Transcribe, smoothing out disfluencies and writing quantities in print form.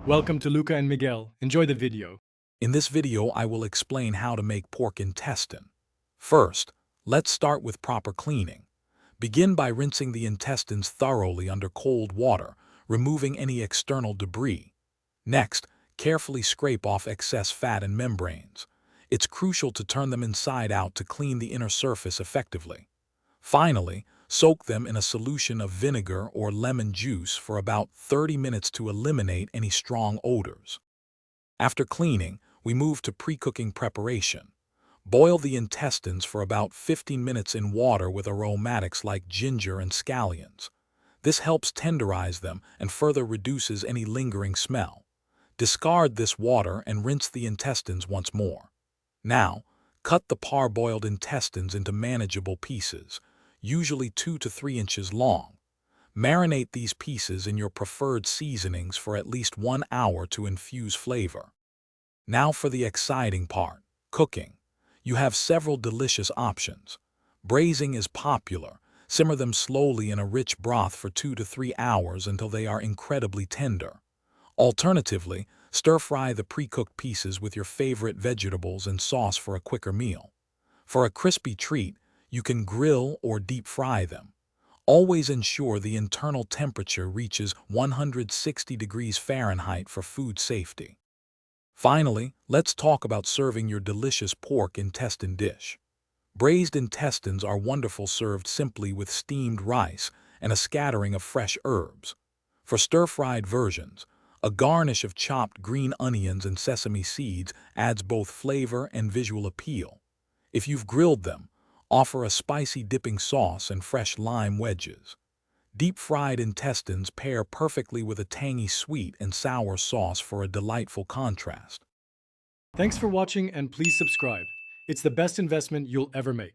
Welcome to Luca and Miguel. Enjoy the video. In this video, I will explain how to make pork intestine. First, let's start with proper cleaning. Begin by rinsing the intestines thoroughly under cold water, removing any external debris. Next, carefully scrape off excess fat and membranes. It's crucial to turn them inside out to clean the inner surface effectively. Finally, soak them in a solution of vinegar or lemon juice for about 30 minutes to eliminate any strong odors. After cleaning, we move to pre-cooking preparation. Boil the intestines for about 15 minutes in water with aromatics like ginger and scallions. This helps tenderize them and further reduces any lingering smell. Discard this water and rinse the intestines once more. Now, cut the parboiled intestines into manageable pieces, usually 2 to 3 inches long. Marinate these pieces in your preferred seasonings for at least 1 hour to infuse flavor. Now for the exciting part, cooking. You have several delicious options. Braising is popular. Simmer them slowly in a rich broth for 2 to 3 hours until they are incredibly tender. Alternatively, stir-fry the pre-cooked pieces with your favorite vegetables and sauce for a quicker meal. For a crispy treat, you can grill or deep-fry them. Always ensure the internal temperature reaches 160 degrees Fahrenheit for food safety. Finally, let's talk about serving your delicious pork intestine dish. Braised intestines are wonderful served simply with steamed rice and a scattering of fresh herbs. For stir-fried versions, a garnish of chopped green onions and sesame seeds adds both flavor and visual appeal. If you've grilled them, offer a spicy dipping sauce and fresh lime wedges. Deep-fried intestines pair perfectly with a tangy sweet and sour sauce for a delightful contrast. Thanks for watching and please subscribe. It's the best investment you'll ever make.